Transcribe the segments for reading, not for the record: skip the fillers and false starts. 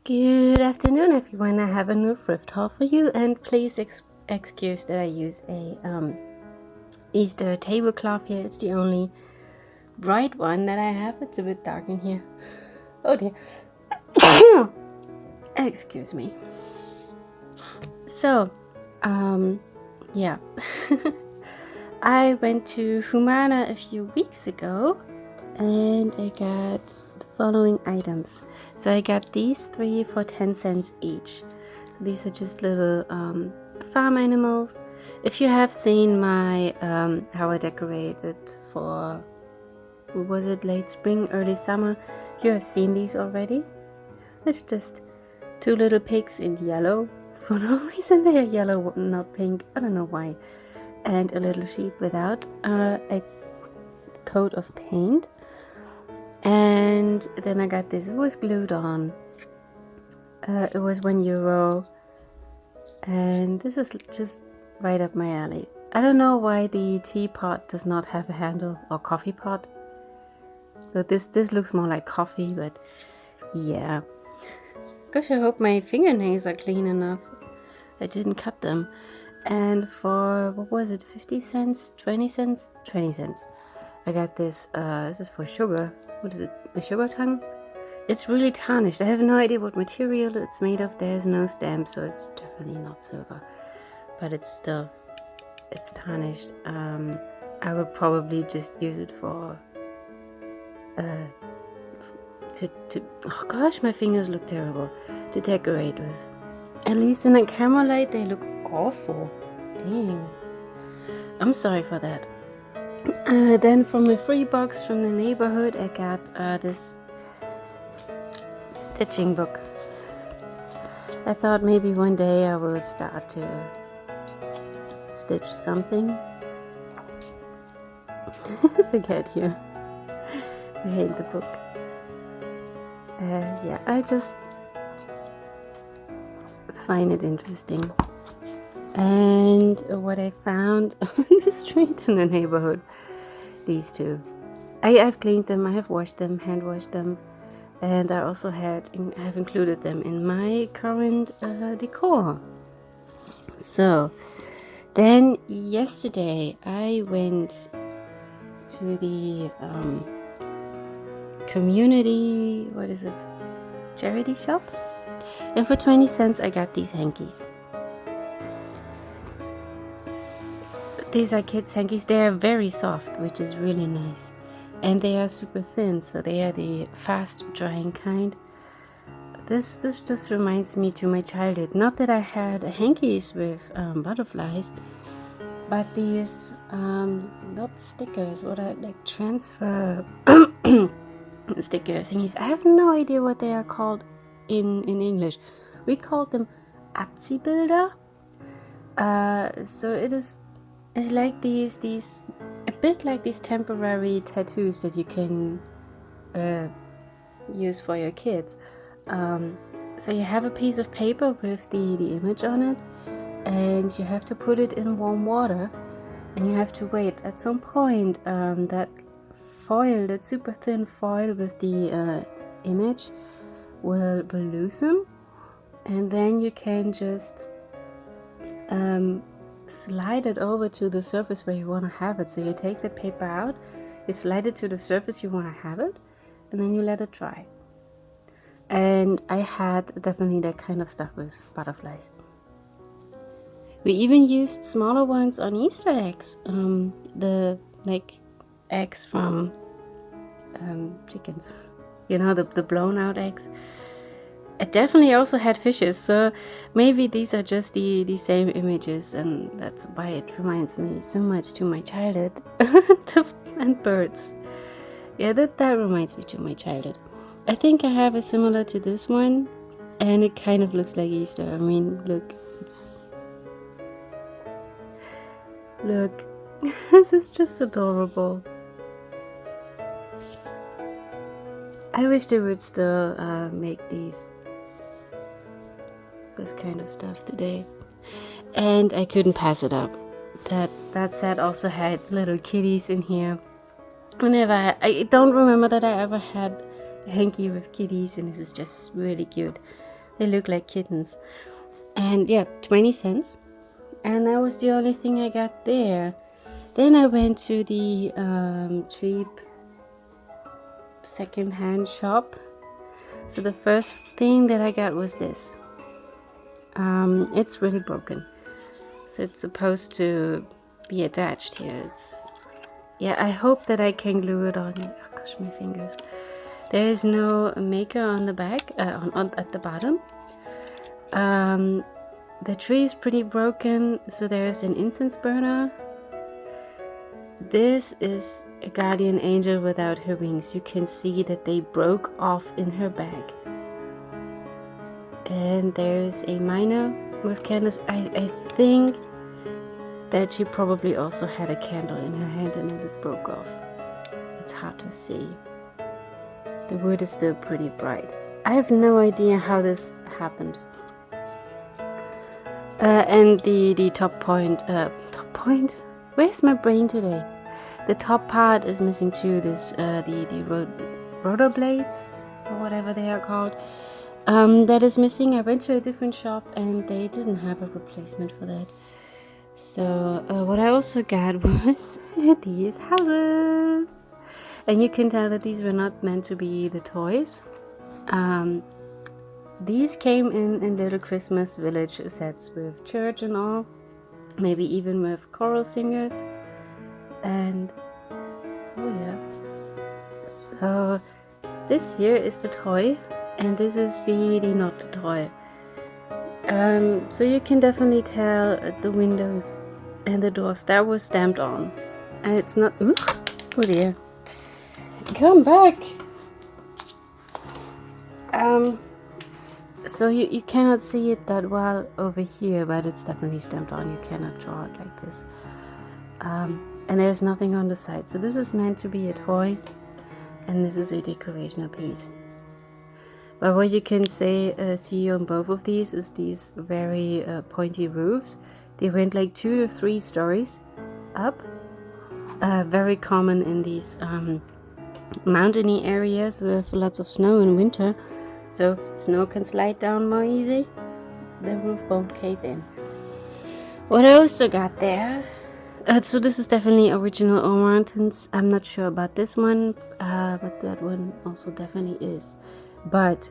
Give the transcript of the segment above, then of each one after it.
Good afternoon, everyone. I have a new thrift haul for you, and please excuse that I use a Easter tablecloth here. It's the only bright one that I have. It's a bit dark in here. Oh dear. Excuse me. So, yeah. I went to Humana a few weeks ago, and I got the following items. So I got these 3 for 10 cents each. These are just little farm animals. If you have seen my how I decorated for, was it late spring, early summer, you have seen these already. It's just 2 little pigs in yellow. For no reason they are yellow, not pink. I don't know why. And a little sheep without a coat of paint. And then I got this. It was glued on. It was €1, and this is just right up my alley. I don't know why the teapot does not have a handle, or coffee pot. So this looks more like coffee, but yeah. Gosh, I hope my fingernails are clean enough. I didn't cut them. And for, what was it, 50 cents, 20 cents, 20 cents. I got this. This is for sugar. What is it? A sugar tongue? It's really tarnished. I have no idea what material it's made of. There's no stamp, so it's definitely not silver. But it's tarnished. I will probably just use it for oh gosh, my fingers look terrible. To decorate with. At least in the camera light, they look awful. Dang. I'm sorry for that. Then from a free box from the neighborhood, I got this stitching book. I thought maybe one day I will start to stitch something. There's a cat here. I hate the book. Yeah, I just find it interesting. And what I found on the street in the neighborhood, these 2. I've cleaned them, I have washed them, hand washed them, and I also have included them in my current decor. So then yesterday I went to the community, what is it, charity shop, and for 20 cents I got these hankies. These are kids' hankies. They are very soft, which is really nice. And they are super thin, so they are the fast drying kind. This just reminds me to my childhood. Not that I had hankies with butterflies, but these, not stickers, what are like transfer sticker thingies. I have no idea what they are called in English. We called them Abziehbilder. So it's like these a bit like these temporary tattoos that you can use for your kids. So you have a piece of paper with the image on it, and you have to put it in warm water, and you have to wait. At some point, that foil, that super thin foil with the image will loosen, and then you can just slide it over to the surface where you want to have it. So you take the paper out, you slide it to the surface you want to have it, and then you let it dry. And I had definitely that kind of stuff with butterflies. We even used smaller ones on Easter eggs, the like eggs from chickens, you know, the blown out eggs. It definitely also had fishes, so maybe these are just the same images, and that's why it reminds me so much to my childhood. And birds. Yeah, that reminds me to my childhood. I think I have a similar to this one, and it kind of looks like Easter. I mean, look, look, this is just adorable. I wish they would still make this kind of stuff today, and I couldn't pass it up. That set also had little kitties in here. I don't remember that I ever had a hanky with kitties, and this is just really cute. They look like kittens. And yeah, 20 cents. And that was the only thing I got there. Then I went to the cheap second-hand shop. So the first thing that I got was this. It's really broken. So it's supposed to be attached here. Yeah, I hope that I can glue it on. Oh gosh, my fingers. There is no maker on the back, at the bottom. The tree is pretty broken, so there's an incense burner. This is a guardian angel without her wings. You can see that they broke off in her bag. And there's a miner with candles. I think that she probably also had a candle in her hand and then it broke off. It's hard to see. The wood is still pretty bright. I have no idea how this happened. And the top point, where's my brain today? The top part is missing too. This the rotor blades or whatever they are called. That is missing. I went to a different shop and they didn't have a replacement for that. So what I also got was these houses, and you can tell that these were not meant to be the toys. These came in little Christmas village sets with church and all, maybe even with choral singers. And oh yeah, so this here is the toy, and this is the not toy. So you can definitely tell the windows and the doors that was stamped on, and it's not. Ooh, oh dear, come back. So you cannot see it that well over here, but it's definitely stamped on. You cannot draw it like this. And there's nothing on the side. So this is meant to be a toy, and this is a decorational piece. But what you can see on both of these is these very pointy roofs. They went like 2 to 3 stories up. Very common in these mountainy areas with lots of snow in winter. So snow can slide down more easy. The roof won't cave in. What I also got there, so this is definitely original Oooh Mountains. I'm not sure about this one, but that one also definitely is. But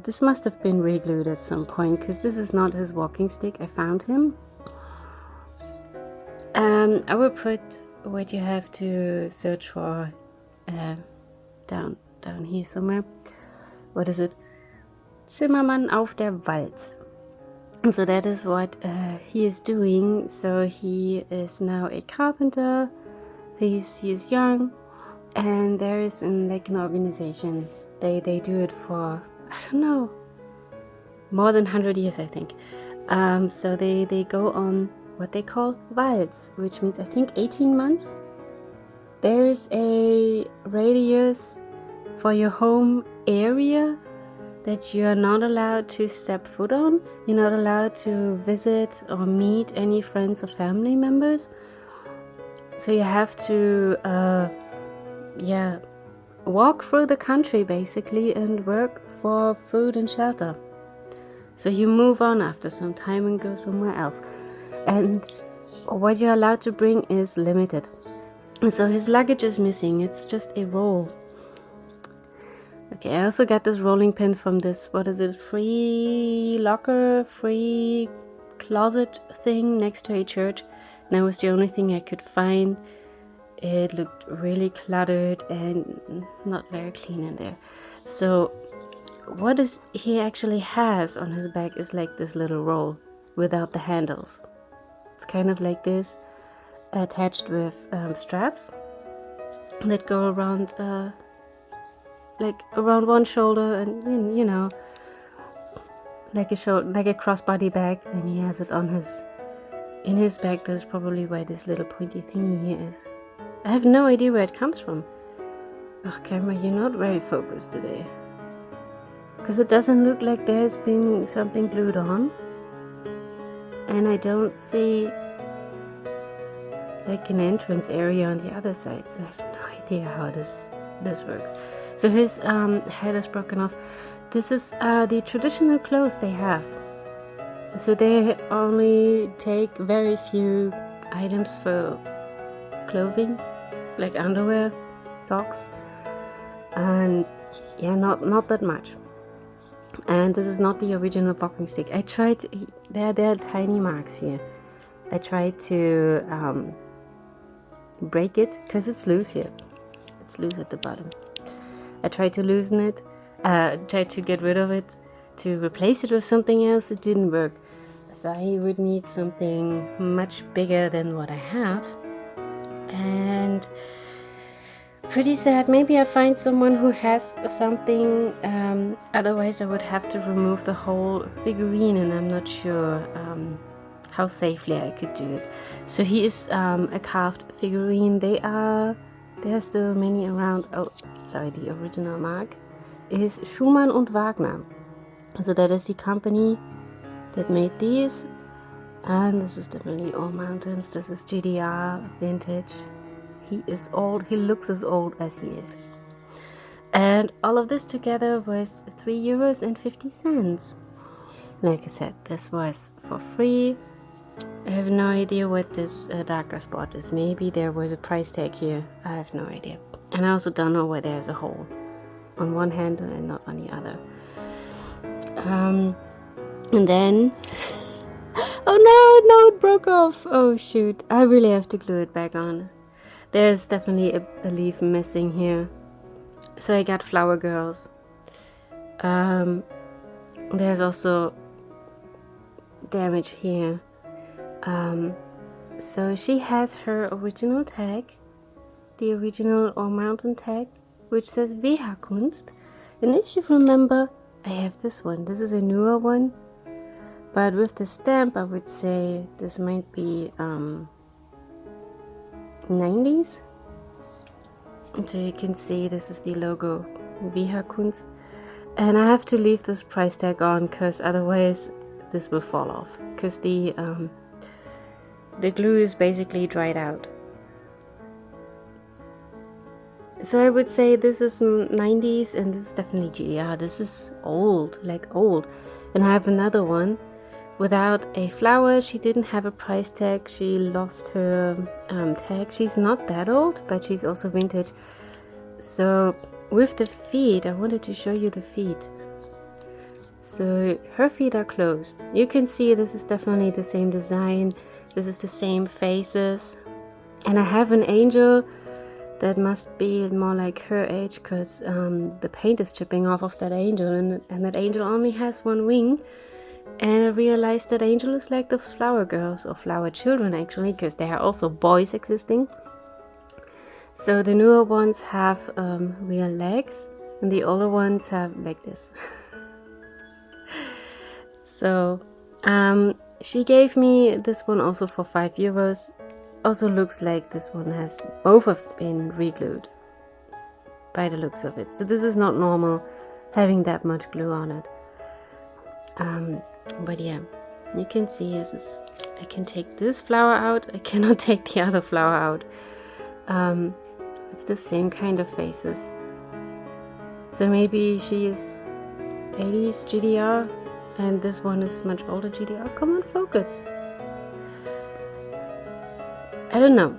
this must have been re-glued at some point, because this is not his walking stick. I found him. I will put what you have to search for down here somewhere. What is it? Zimmermann auf der Walz. So that is what he is doing. So he is now a carpenter. He is young, and there is like an organization. They do it for, I don't know, more than 100 years, I think. So they go on what they call Walz, which means I think 18 months. There is a radius for your home area that you are not allowed to step foot on. You're not allowed to visit or meet any friends or family members. So you have to walk through the country basically and work for food and shelter. So you move on after some time and go somewhere else. And what you're allowed to bring is limited. So his luggage is missing. It's just a roll. Okay, I also got this rolling pin from this, what is it, free locker, free closet thing next to a church. And that was the only thing I could find. It looked really cluttered and not very clean in there. So what he actually has on his back is like this little roll without the handles. It's kind of like this, attached with straps that go around like around one shoulder, and you know, like a crossbody bag. And he has it on in his bag. That's probably why this little pointy thingy here is. I have no idea where it comes from. Oh, camera, you're not very focused today, because it doesn't look like there's been something glued on, and I don't see like an entrance area on the other side. So I have no idea how this works. So his head is broken off. This is the traditional clothes they have. So they only take very few items for clothing, like underwear, socks, and yeah, not that much. And this is not the original walking stick. I tried, there are tiny marks here. I tried to break it because it's loose here. It's loose at the bottom. I tried to loosen it, tried to get rid of it, to replace it with something else. It didn't work. So I would need something much bigger than what I have. And pretty sad. Maybe I find someone who has something. Otherwise I would have to remove the whole figurine, and I'm not sure how safely I could do it. So he is a carved figurine. There are still many around. Oh, sorry, the original mark is Schumann und Wagner. So that is the company that made these. And this is definitely All Mountains. This is GDR vintage. He is old. He looks as old as he is. And all of this together was €3.50. Like I said, this was for free. I have no idea what this darker spot is. Maybe there was a price tag here. I have no idea. And I also don't know why there's a hole on one handle and not on the other. And then... oh no, it broke off. Oh shoot, I really have to glue it back on. There's definitely a leaf missing here. So I got flower girls. There's also damage here. So she has her original tag, the original All Mountain tag, which says Kunst. And if you remember, I have this one. This is a newer one, but with the stamp, I would say this might be 90s. So you can see this is the logo, Kunst. And I have to leave this price tag on because otherwise this will fall off, because the glue is basically dried out. So I would say this is 90s, and this is definitely GDR. This is old, like old. And I have another one without a flower. She didn't have a price tag. She lost her tag. She's not that old, but she's also vintage. So with the feet, I wanted to show you the feet. So her feet are closed. You can see this is definitely the same design. This is the same faces. And I have an angel that must be more like her age, because the paint is chipping off of that angel, and that angel only has one wing. And I realized that angel is like those flower girls, or flower children actually, because there are also boys existing. So the newer ones have real legs, and the older ones have like this. So she gave me this one also for €5. Also looks like this one has both have been re-glued by the looks of it. So this is not normal having that much glue on it. But yeah, you can see I can take this flower out. I cannot take the other flower out. It's the same kind of faces. So maybe she is 80s GDR and this one is much older GDR. Come on, focus. I don't know.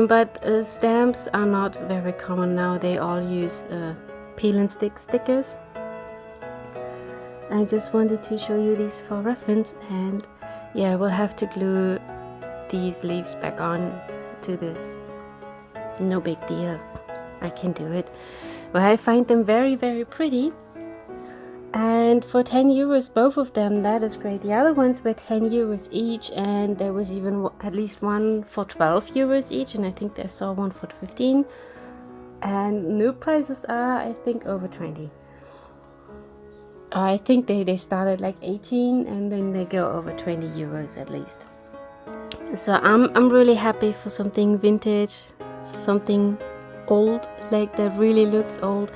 But stamps are not very common now. They all use peel and stick stickers. I just wanted to show you these for reference, and yeah, we'll have to glue these leaves back on to this. No big deal. I can do it. But I find them very, very pretty. And for €10 both of them, that is great. The other ones were €10 each, and there was even at least one for €12 each, and I think I saw one for 15. And new prices are, I think, over 20. I think they started like 18 and then they go over €20 at least. So I'm really happy for something vintage, something old, like that really looks old,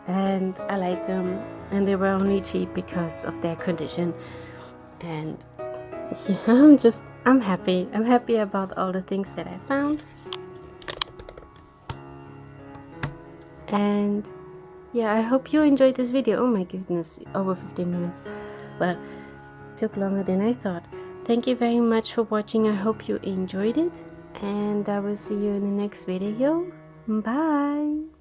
and I like them. And they were only cheap because of their condition. And yeah, I'm happy. I'm happy about all the things that I found. And yeah, I hope you enjoyed this video. Oh my goodness, over 15 minutes. Well, took longer than I thought. Thank you very much for watching. I hope you enjoyed it, and I will see you in the next video. Bye.